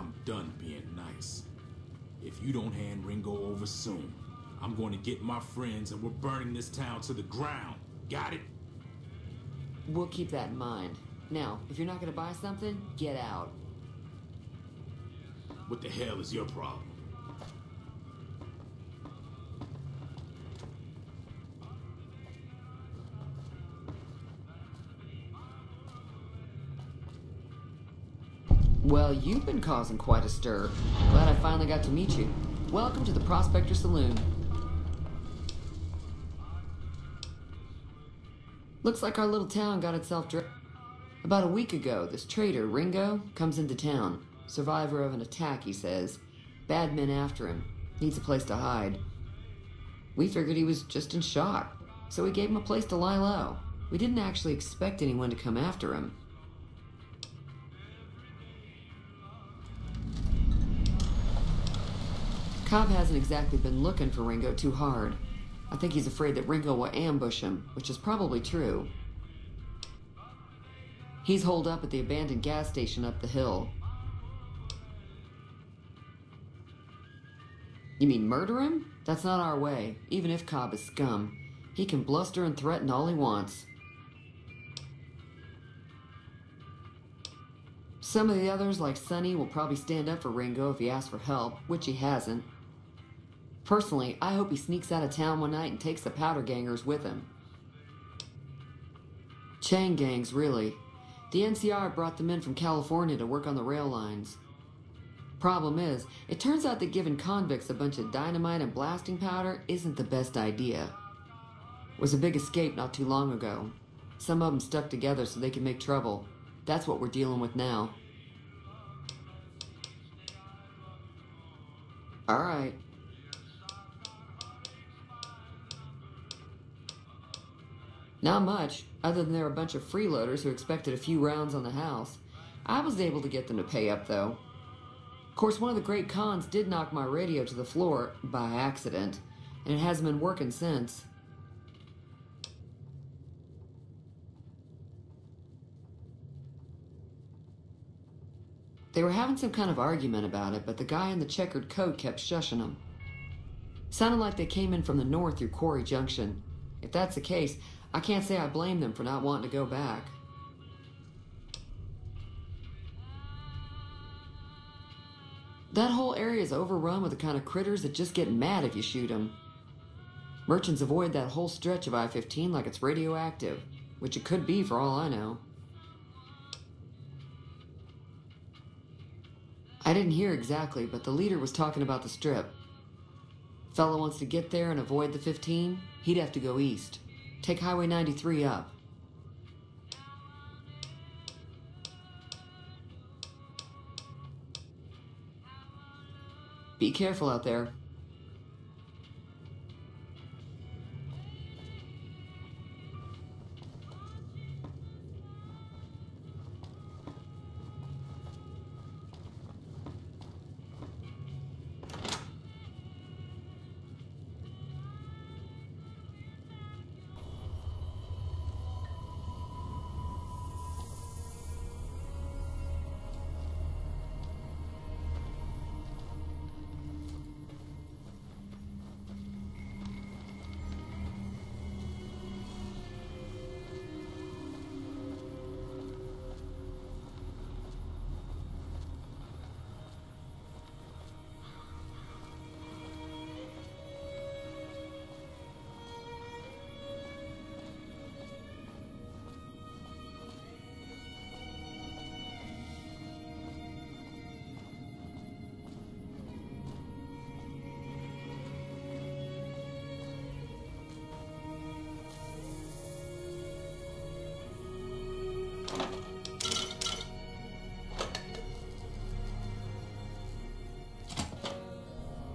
I'm done being nice. If you don't hand Ringo over soon, I'm going to get my friends and we're burning this town to the ground. Got it? We'll keep that in mind. Now, if you're not gonna buy something, get out. What the hell is your problem? Well, you've been causing quite a stir. Glad I finally got to meet you. Welcome to the Prospector Saloon. Looks like our little town got itself About a week ago, this trader, Ringo, comes into town. Survivor of an attack, he says. Bad men after him. Needs a place to hide. We figured he was just in shock, so we gave him a place to lie low. We didn't actually expect anyone to come after him. Cobb hasn't exactly been looking for Ringo too hard. I think he's afraid that Ringo will ambush him, which is probably true. He's holed up at the abandoned gas station up the hill. You mean murder him? That's not our way, even if Cobb is scum. He can bluster and threaten all he wants. Some of the others, like Sonny, will probably stand up for Ringo if he asks for help, which he hasn't. Personally, I hope he sneaks out of town one night and takes the powder gangers with him. Chain gangs, really. The NCR brought them in from California to work on the rail lines. Problem is, it turns out that giving convicts a bunch of dynamite and blasting powder isn't the best idea. It was a big escape not too long ago. Some of them stuck together so they could make trouble. That's what we're dealing with now. All right. Not much, other than they're a bunch of freeloaders who expected a few rounds on the house. I was able to get them to pay up, though. Of course, one of the great cons did knock my radio to the floor by accident, and it hasn't been working since. They were having some kind of argument about it, but the guy in the checkered coat kept shushing them. Sounded like they came in from the north through Quarry Junction. If that's the case, I can't say I blame them for not wanting to go back. That whole area is overrun with the kind of critters that just get mad if you shoot them. Merchants avoid that whole stretch of I-15 like it's radioactive, which it could be for all I know. I didn't hear exactly, but the leader was talking about the strip. Fellow wants to get there and avoid the 15, he'd have to go east. Take Highway 93 up. Be careful out there.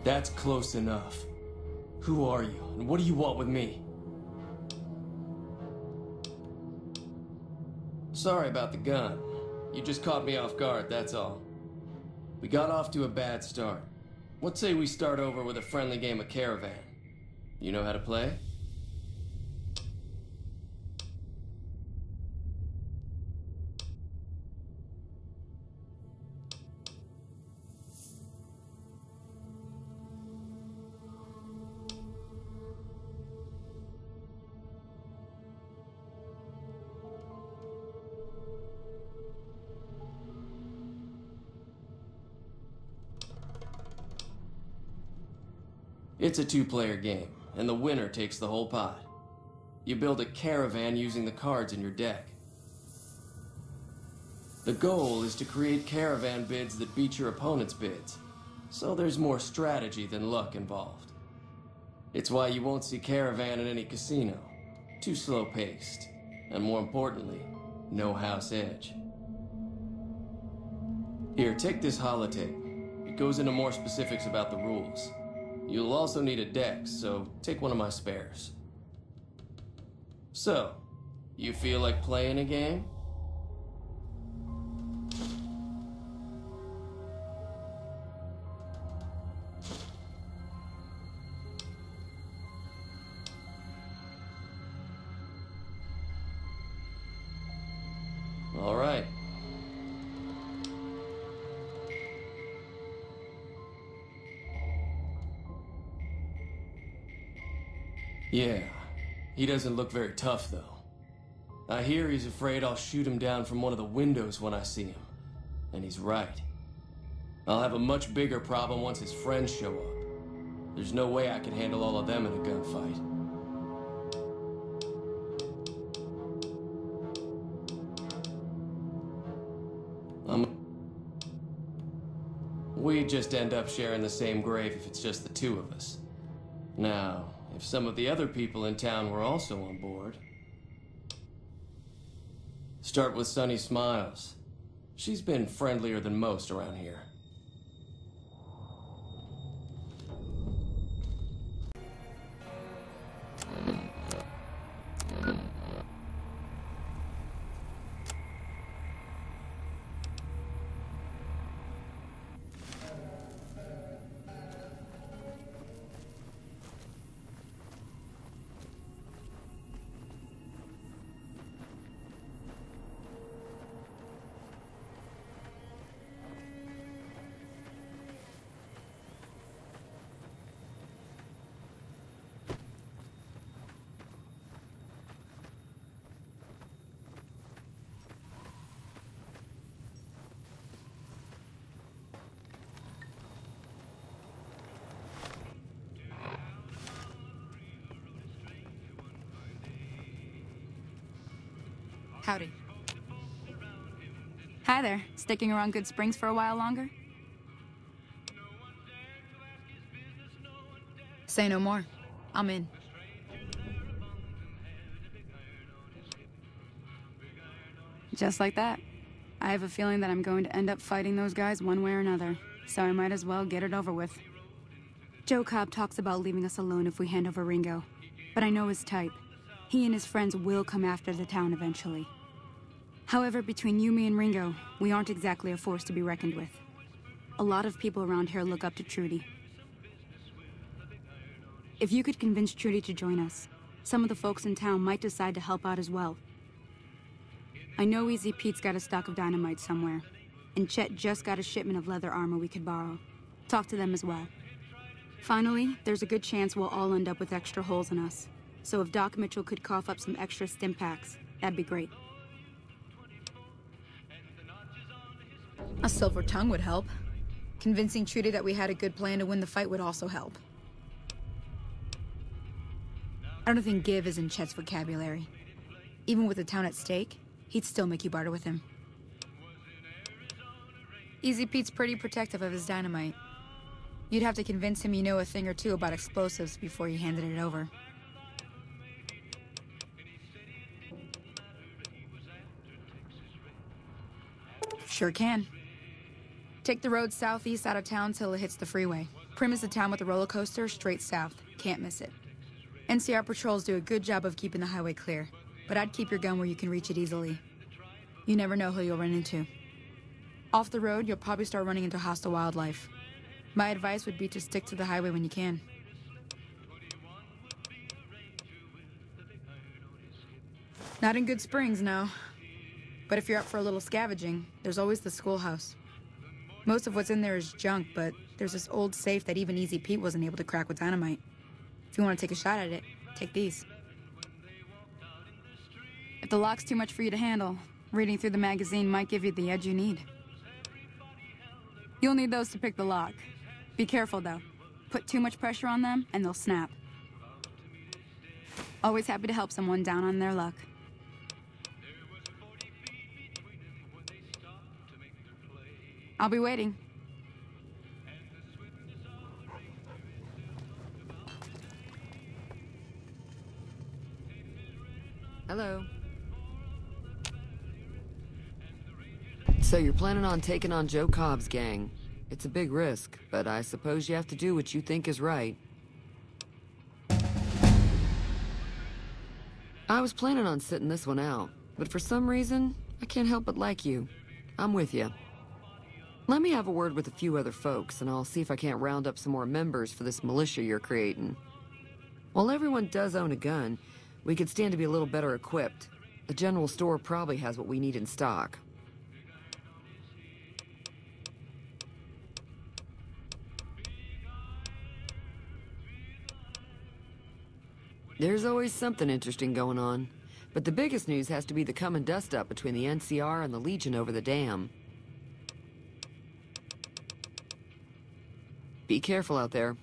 That's close enough. Who are you, and what do you want with me? Sorry about the gun. You just caught me off guard, that's all. We got off to a bad start. What say we start over with a friendly game of Caravan? You know how to play? It's a two-player game, and the winner takes the whole pot. You build a caravan using the cards in your deck. The goal is to create caravan bids that beat your opponent's bids, so there's more strategy than luck involved. It's why you won't see caravan in any casino. Too slow-paced, and more importantly, no house edge. Here, take this holotape. It goes into more specifics about the rules. You'll also need a deck, so take one of my spares. So, you feel like playing a game? All right. Yeah, he doesn't look very tough, though. I hear he's afraid I'll shoot him down from one of the windows when I see him. And he's right. I'll have a much bigger problem once his friends show up. There's no way I can handle all of them in a gunfight. We'd just end up sharing the same grave if it's just the two of us. Now, if some of the other people in town were also on board... Start with Sunny Smiles. She's been friendlier than most around here. Howdy. Hi there. Sticking around Good Springs for a while longer? Say no more. I'm in. Just like that. I have a feeling that I'm going to end up fighting those guys one way or another, so I might as well get it over with. Joe Cobb talks about leaving us alone if we hand over Ringo, but I know his type. He and his friends will come after the town eventually. However, between you, me, and Ringo, we aren't exactly a force to be reckoned with. A lot of people around here look up to Trudy. If you could convince Trudy to join us, some of the folks in town might decide to help out as well. I know Easy Pete's got a stock of dynamite somewhere, and Chet just got a shipment of leather armor we could borrow. Talk to them as well. Finally, there's a good chance we'll all end up with extra holes in us. So if Doc Mitchell could cough up some extra stim packs, that'd be great. A silver tongue would help. Convincing Trudy that we had a good plan to win the fight would also help. I don't think give is in Chet's vocabulary. Even with the town at stake, he'd still make you barter with him. Easy Pete's pretty protective of his dynamite. You'd have to convince him you know a thing or two about explosives before you handed it over. Sure can. Take the road southeast out of town till it hits the freeway. Prim is the town with the roller coaster, straight south. Can't miss it. NCR patrols do a good job of keeping the highway clear, but I'd keep your gun where you can reach it easily. You never know who you'll run into. Off the road, you'll probably start running into hostile wildlife. My advice would be to stick to the highway when you can. Not in Good Springs, no. But if you're up for a little scavenging, there's always the schoolhouse. Most of what's in there is junk, but there's this old safe that even Easy Pete wasn't able to crack with dynamite. If you want to take a shot at it, take these. If the lock's too much for you to handle, reading through the magazine might give you the edge you need. You'll need those to pick the lock. Be careful, though. Put too much pressure on them, and they'll snap. Always happy to help someone down on their luck. I'll be waiting. Hello. So you're planning on taking on Joe Cobb's gang. It's a big risk, but I suppose you have to do what you think is right. I was planning on sitting this one out, but for some reason, I can't help but like you. I'm with you. Let me have a word with a few other folks, and I'll see if I can't round up some more members for this militia you're creating. While everyone does own a gun, we could stand to be a little better equipped. The general store probably has what we need in stock. There's always something interesting going on, but the biggest news has to be the come and dust up between the NCR and the Legion over the dam. Be careful out there.